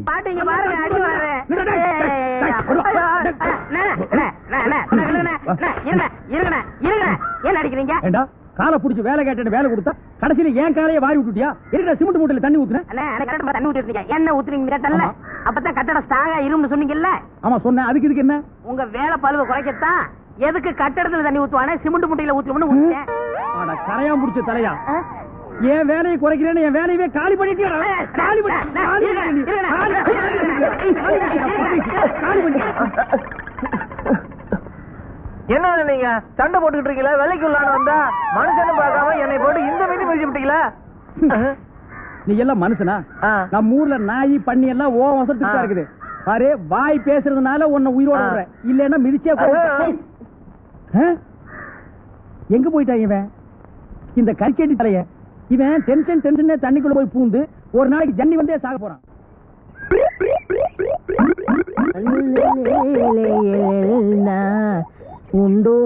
பாட்டிங்க பாருங்க அடி வர்றேன். ஏன் அடிக்கிறீங்க? காலை புடிச்சு வேலை கேட்டு வேலை கொடுத்தா கடைசியில ஏன் காலையை வாரி விட்டுட்டியா? இருக்கிற சிமெண்ட் மூட்டையில தண்ணி ஊத்துறேன். தண்ணி ஊத்திருக்கீங்க. என்ன ஊத்துறீங்க கேட்டல? அப்பதான் கட்டடம் ஸ்ட்ராங்கா இரும்னு சொன்னீங்கல்ல? ஆமா சொன்னேன். அதுக்கு இதுக்கு என்ன? உங்க வேலை பழுவை குறைக்கத்தான். எதுக்கு கட்டடத்துல தண்ணி ஊத்துவானே சிமெண்ட் மூட்டையில ஊத்துறோம்னு ஊத்துறேன். ஆனா கரையா முடிச்ச தலையா, என் வேலையை குறைக்கிறேன்னு என் வேலையவே காலி பண்ணிட்டு என்ன நீங்க சண்டை போட்டுக்கிட்டு இருக்கீங்களா? வேலைக்கு உள்ளான வந்தா மனுஷன்னு பார்க்காம என்னை போட்டு இந்த மீதி முடிச்சு விட்டீங்களா? நீ எல்லாம் மனுஷனா? நம்ம ஊர்ல நாய் பண்ணி எல்லாம் ஓ வசத்துக்கு இருக்குது பாரு. வாய் பேசுறதுனால உன்னை உயிரோட விடுற, இல்லன்னா மிதிச்சே எங்க போயிட்டா இவன் இந்த கரிச்செடி தலைய? இவன் டென்ஷன் தண்ணிக்குள்ள போய் பூந்து ஒரு நாளைக்கு ஜன்னி வந்தே சாக போறான். உண்டோ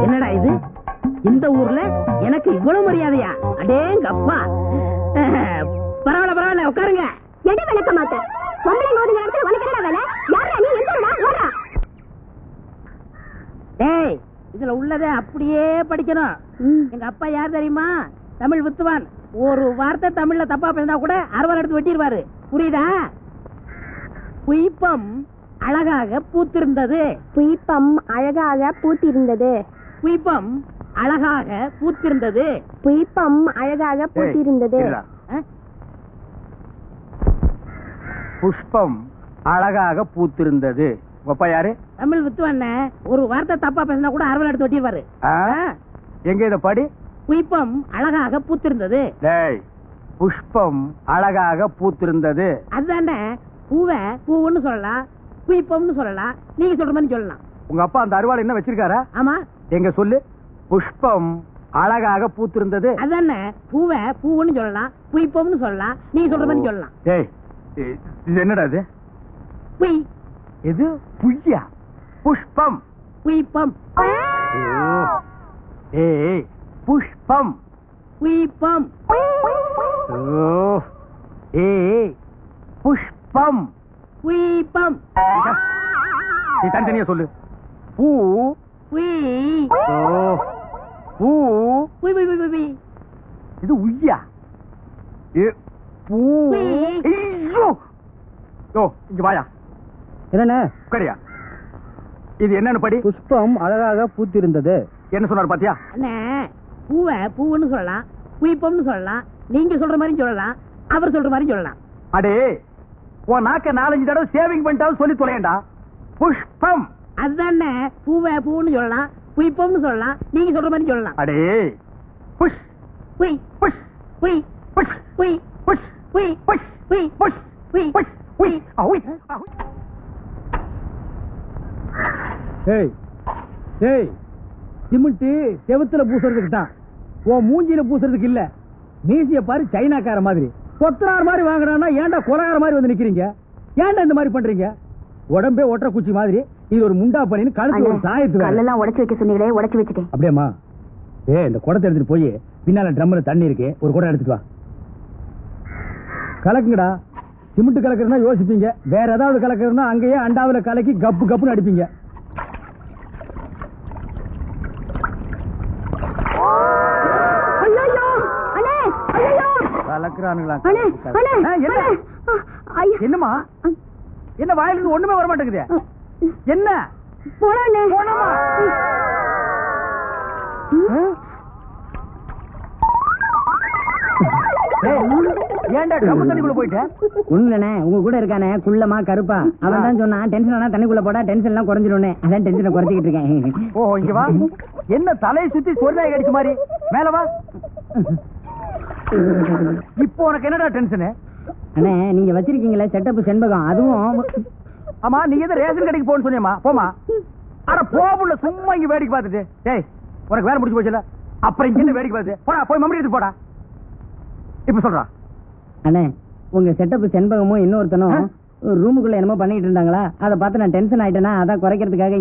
என்னடா இது? இந்த ஊர்ல எனக்கு இவ்வளவு மரியாதையா? அடேங்கப்பா. பரவாயில்ல உட்காருங்க. எடை விளக்க மாட்டேன். பொம்பளை மோதுங்க இடத்துல உனக்கு என்ன வேலை? யாரா நீ? எந்தடா ஓடா? டேய், இதுல உள்ளத அப்படியே படிக்கணும். எங்க அப்பா யார் தெரியுமா? தமிழ் வித்துவான். ஒரு வார்த்தை தமிழ்ல தப்பா பேசினா கூட அறுவாள் எடுத்து வெட்டிடுவாரு. புரியுதா? புய்பம் அழகாக பூத்திருந்தது. புய்பம் அழகாக பூத்திருந்தது. புய்பம் அழகாக பூத்திருந்தது. புய்பம் அழகாக பூத்திருந்தது. புஷ்பம் அழகாக பூத்திருந்தது. அப்பா யாரு? தமிழ் வித்துவண்ண. ஒரு வார்த்தை தப்பா பேசினா கூட அறுவாள் எடுத்து வெட்டிடுவாரு. எங்க இத படி? புஷ்பம் அழகாக பூத்திருந்தது. புஷ்பம் அழகாக பூத்திருந்தது. அதுதானே. பூவை பூவுன்னு சொல்லலாம், புஷ்பம்னு சொல்லலாம். நீங்க சொல்ற மாதிரி சொல்லலாம். உங்க அப்பா அந்த அறுவாள் என்ன வச்சிருக்காரா? ஆமா. எங்க சொல்லு. புஷ்பம் அழகாக பூத்திருந்தது. அதுதானே. பூவை பூவுன்னு சொல்லலாம், புஷ்பம்னு சொல்லலாம். நீங்க சொல்ற மாதிரி சொல்லலாம். இது என்னடா இது? புய். இது புய்யா? புஷ்பம் புஷ்பம். புஷ்பம் புஷ்பம். புஷ்பம் புஷ்பம். நீ தனித்தனியா சொல்லு. பூ புய். பூ புய் புய் புய் புய். இது உய்யா? பூ. இங்க வாயா. என்ன உட்காரியா. இது என்னன்னு படி. புஷ்பம் அழகாக பூத்திருந்தது. என்ன சொன்னாரு பாத்தியா? அண்ணே, பூவை பூவுன்னு சொல்லலாம், புஷ்பம்னு சொல்லலாம். நீங்க சொல்ற மாதிரி சொல்லலாம், அவர் சொல்ற மாதிரி சொல்லலாம். அடே, உன் நாக்க 4-5 தடவை சேவிங் பண்ணிட்டாலும் சொல்லி தொலையண்டா. புஷ்பம். அதுதானே. பூவை பூன்னு சொல்லலாம், புஷ்பம்னு சொல்லலாம். நீங்க சொல்ற மாதிரி சொல்லலாம். அடே, புஷ் புய் புஷ் புய் புஷ் புய் புஷ் புய் புஷ் புய் புஷ் புய் புஷ் புய். சிமெண்ட் செவுத்துல பூசுறதுக்கு தான், உன் மூஞ்சில பூசுறதுக்கு இல்ல. மீசிய பாரு, சைனாக்கார மாதிரி கொத்தனார் மாதிரி வாங்குறான்னா ஏன்டா கொலகார மாதிரி வந்து நிக்கிறீங்க? ஏன்டா இந்த மாதிரி பண்றீங்க? உடம்பே ஒற்ற குச்சி மாதிரி இது ஒரு முண்டா பண்ணின்னு கழுத்து ஒரு சாயத்து கல்லெல்லாம் உடைச்சு வைக்க சொன்னீங்களே, உடைச்சு வச்சுட்டேன். அப்படியேம்மா? இந்த குடத்தை எடுத்துட்டு போய் பின்னால ட்ரம்ல தண்ணி இருக்கு, ஒரு குடம் எடுத்துட்டு வா. கலக்குங்கடா. சிமெண்ட் கலக்குறதுனா யோசிப்பீங்க, வேற ஏதாவது கலக்குறதுனா அங்கேயே அண்டாவில கலக்கி கப்பு கப்புன்னு அடிப்பீங்க. என்னமா என்ன வாயிலிருந்து ஒண்ணுமே வர மாட்டேங்குது? என்ன ஏன்டா தண்ணிக்குள்ள போயிட்ட? ஒண்ணுலண்ணே, உங்க கூட இருக்கானே குள்ளமா கருப்பா, அவன் தான் சொன்னான் டென்ஷன் ஆனா தண்ணிக்குள்ள போடா டென்ஷன் எல்லாம் குறைஞ்சிடும். அதான் டென்ஷனை குறைச்சிக்கிட்டு இருக்கேன். ஓ, இங்க வா. என்ன தலையை சுத்தி சொர்ணாய் கடிச்ச மாதிரி மேல வா. இப்போ உனக்கு என்னடா டென்ஷனு? அண்ணே, நீங்க வச்சிருக்கீங்களே செட்டப் செண்பகம், அதுவும். ஆமா, நீ எதை ரேஷன் கடைக்கு போன்னு சொன்னியம்மா? போமா. அட போபுள்ள, சும்மா இங்க வேடிக்கை பார்த்துட்டு. டேய், உனக்கு வேலை முடிச்சு போச்சுல, அப்புறம் இங்க வேடிக்கை பார்த்து போடா, போய் மம்மி எடுத்து போடா. இப்ப சொல்றா. அண்ணே, உங்க செட்டப் செண்பகமும் இன்னொருத்தனும் ரூமுக்குள்ள என்னமோ பண்ணிட்டு இருந்தாங்களா அதை பார்த்து நான் டென்ஷன் ஆயிட்டேனா அதான் குறைக்கிறதுக்காக